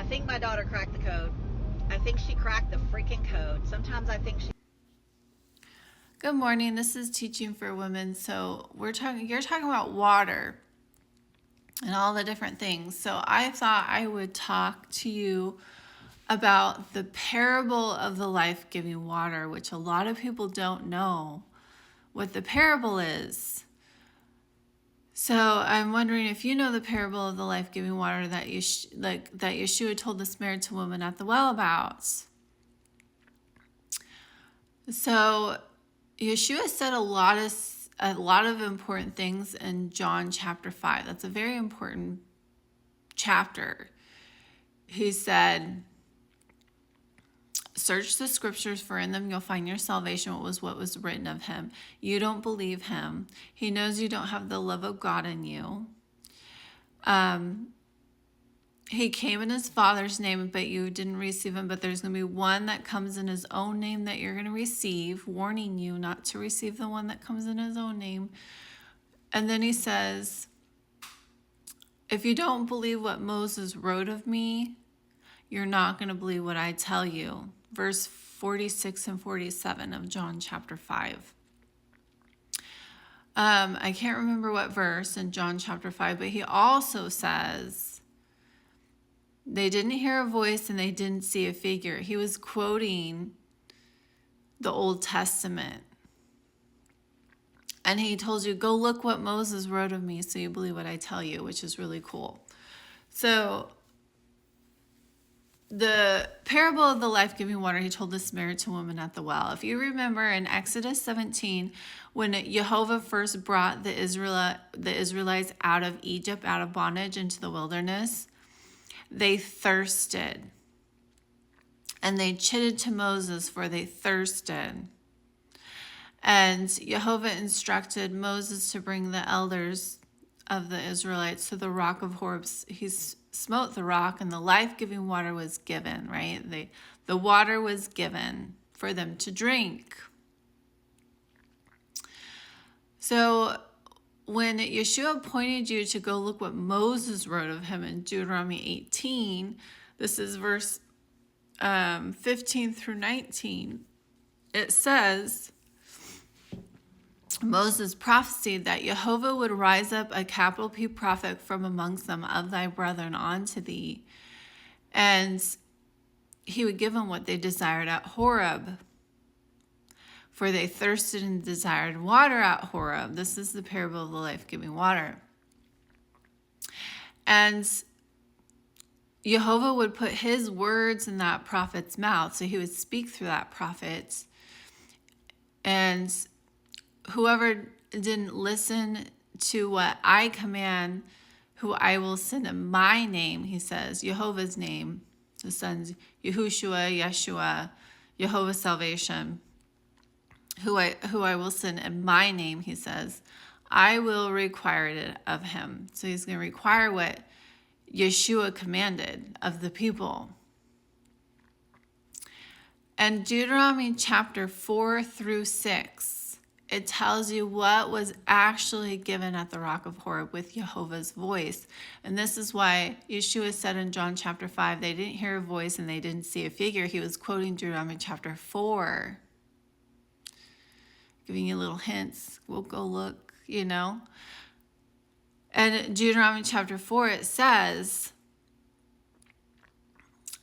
think my daughter cracked the code. I think she cracked the freaking code. Sometimes I think she. Good morning. This is Teaching for Women. So you're talking about water and all the different things. So I thought I would talk to you about the parable of the life-giving water, which a lot of people don't know what the parable is. So I'm wondering if you know the parable of the life-giving water that that Yeshua told the Samaritan woman at the well about. So Yeshua said a lot of important things in John chapter 5. That's a very important chapter. He said, search the scriptures, for in them you'll find your salvation. What was written of him. You don't believe him. He knows you don't have the love of God in you. He came in his Father's name, but you didn't receive him. But there's going to be one that comes in his own name that you're going to receive, warning you not to receive the one that comes in his own name. And then he says, if you don't believe what Moses wrote of me, you're not going to believe what I tell you. Verse 46 and 47 of John chapter 5. I can't remember what verse in John chapter 5, but he also says, they didn't hear a voice and they didn't see a figure. He was quoting the Old Testament. And he told you, go look what Moses wrote of me so you believe what I tell you, which is really cool. So the parable of the life-giving water, he told the Samaritan woman at the well. If you remember in Exodus 17, when Jehovah first brought the Israelites out of Egypt, out of bondage into the wilderness, they thirsted. And they chitted to Moses, for they thirsted. And Jehovah instructed Moses to bring the elders of the Israelites to the rock of Horeb. He smote the rock, and the life-giving water was given, right? The water was given for them to drink. So when Yeshua pointed you to go look what Moses wrote of him in Deuteronomy 18, this is verse 15 through 19, it says, Moses prophesied that Jehovah would rise up a capital P prophet from amongst them of thy brethren unto thee, and he would give them what they desired at Horeb. For they thirsted and desired water at Horeb. This is the parable of the life-giving water. And Jehovah would put his words in that prophet's mouth. So he would speak through that prophet. And whoever didn't listen to what I command, who I will send in my name, he says, Jehovah's name, the sons, Yahushua, Yeshua, Jehovah's salvation, who I will send in my name, he says, I will require it of him. So he's going to require what Yeshua commanded of the people. And Deuteronomy chapter 4 through 6, it tells you what was actually given at the rock of Horeb with Jehovah's voice. And this is why Yeshua said in John chapter 5, they didn't hear a voice and they didn't see a figure. He was quoting Deuteronomy chapter 4. Giving you little hints. We'll go look, And in Deuteronomy chapter 4, it says,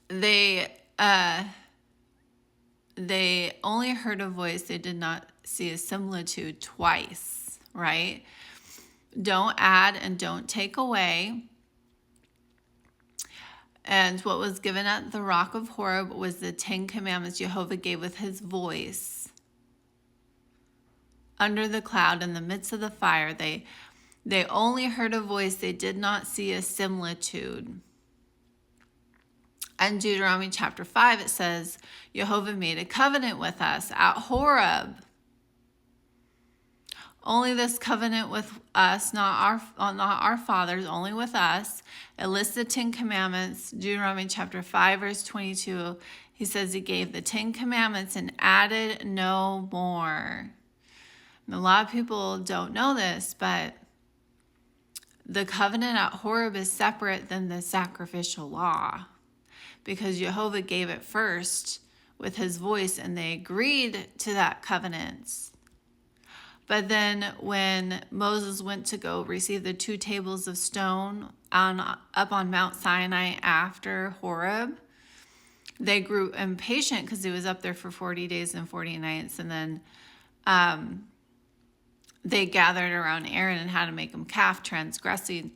they only heard a voice. They did not see a similitude twice, right? Don't add and don't take away. And what was given at the rock of Horeb was the 10 commandments Jehovah gave with his voice. Under the cloud, in the midst of the fire, they only heard a voice. They did not see a similitude. And Deuteronomy chapter 5, it says, Jehovah made a covenant with us at Horeb. Only this covenant with us, not our fathers, only with us. It lists the 10 commandments. Deuteronomy chapter 5, verse 22, he says he gave the 10 commandments and added no more. And a lot of people don't know this, but the covenant at Horeb is separate than the sacrificial law. because Jehovah gave it first with his voice, and they agreed to that covenant. But when Moses went to go receive the 2 tables of stone up on Mount Sinai after Horeb, they grew impatient because he was up there for 40 days and 40 nights. And then they gathered around Aaron and had to make him calf, transgressing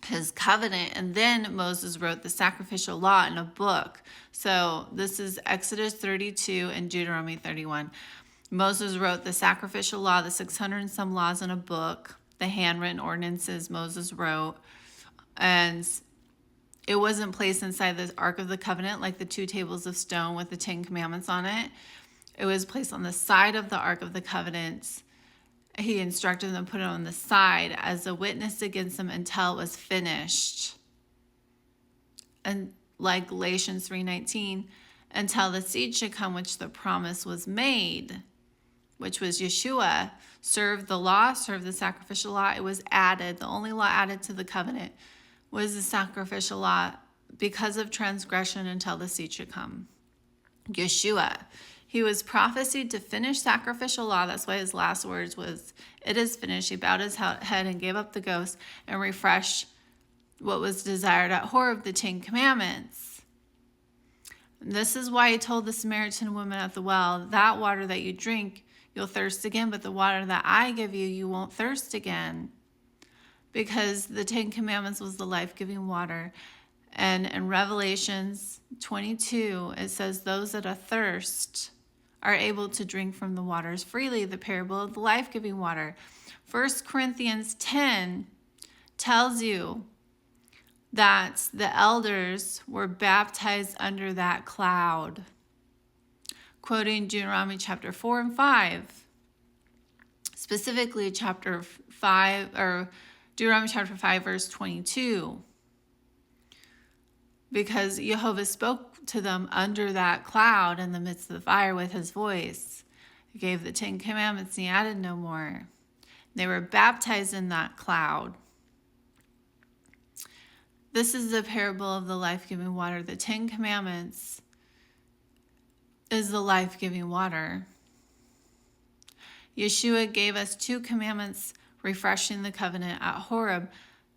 his covenant. And then Moses wrote the sacrificial law in a book. So this is Exodus 32 and Deuteronomy 31. Moses wrote the sacrificial law, the 600 and some laws in a book, the handwritten ordinances Moses wrote. And it wasn't placed inside the Ark of the Covenant like the 2 tables of stone with the 10 commandments on it. It was placed on the side of the Ark of the Covenant. He instructed them to put it on the side as a witness against them until it was finished. And like Galatians 3:19, until the seed should come which the promise was made, which was Yeshua, served the law, served the sacrificial law. It was added. The only law added to the covenant was the sacrificial law because of transgression until the seed should come. Yeshua. He was prophesied to finish sacrificial law. That's why his last words was, "It is finished." He bowed his head and gave up the ghost and refreshed what was desired at Horeb, the 10 commandments. This is why he told the Samaritan woman at the well, "That water that you drink, you'll thirst again, but the water that I give you, you won't thirst again." Because the 10 commandments was the life-giving water. And in Revelations 22, it says those that are thirst are able to drink from the waters freely, the parable of the life-giving water. 1 Corinthians 10 tells you that the elders were baptized under that cloud, quoting Deuteronomy chapter 4 and 5, specifically chapter 5, or Deuteronomy chapter 5, verse 22. Because Jehovah spoke to them under that cloud in the midst of the fire with his voice. He gave the 10 commandments and he added no more. They were baptized in that cloud. This is the parable of the life-giving water. The 10 commandments is the life-giving water. Yeshua gave us 2 commandments refreshing the covenant at Horeb.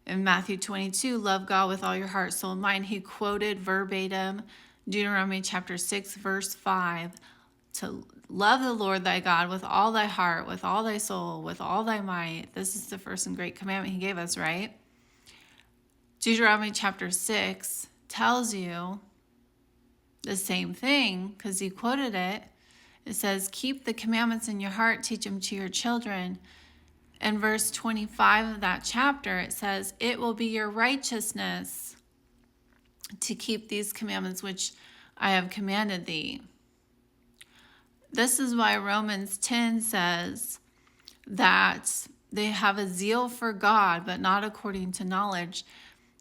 In Matthew 22, love God with all your heart, soul, and mind. He quoted verbatim Deuteronomy chapter 6, verse 5, to love the Lord thy God with all thy heart, with all thy soul, with all thy might. This is the first and great commandment he gave us, right? Deuteronomy chapter 6 tells you the same thing because he quoted it. It says, keep the commandments in your heart, teach them to your children. In verse 25 of that chapter, it says, it will be your righteousness to keep these commandments which I have commanded thee. This is why Romans 10 says that they have a zeal for God, but not according to knowledge.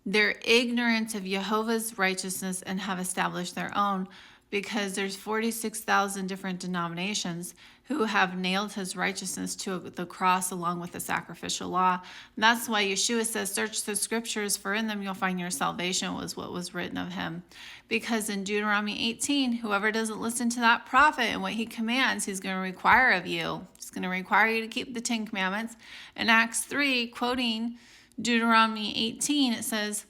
They're ignorant of Jehovah's righteousness and have established their own, because there's 46,000 different denominations who have nailed his righteousness to the cross along with the sacrificial law. And that's why Yeshua says, search the scriptures, for in them you'll find your salvation, was what was written of him. Because in Deuteronomy 18, whoever doesn't listen to that prophet and what he commands, he's going to require of you. He's going to require you to keep the 10 commandments. In Acts 3, quoting Deuteronomy 18, it says,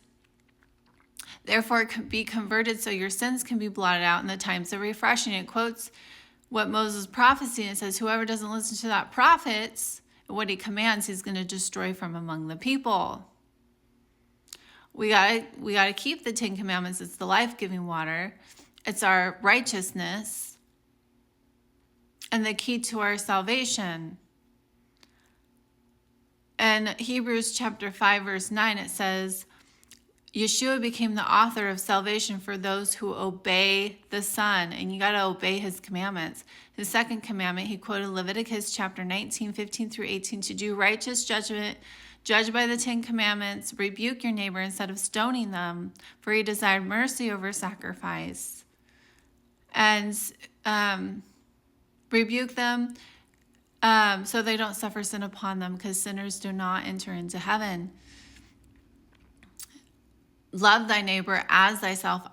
therefore be converted so your sins can be blotted out in the times of refreshing. It quotes what Moses prophesied, and it says whoever doesn't listen to that prophet, what he commands, he's going to destroy from among the people. We gotta keep the 10 commandments. It's the life-giving water. It's our righteousness and the key to our salvation. In Hebrews chapter 5, verse 9, it says, Yeshua became the author of salvation for those who obey the Son, and you got to obey his commandments. His second commandment, he quoted Leviticus chapter 19, 15 through 18, to do righteous judgment, judge by the 10 commandments, rebuke your neighbor instead of stoning them, for he desired mercy over sacrifice. And rebuke them so they don't suffer sin upon them, because sinners do not enter into heaven. Love thy neighbor as thyself.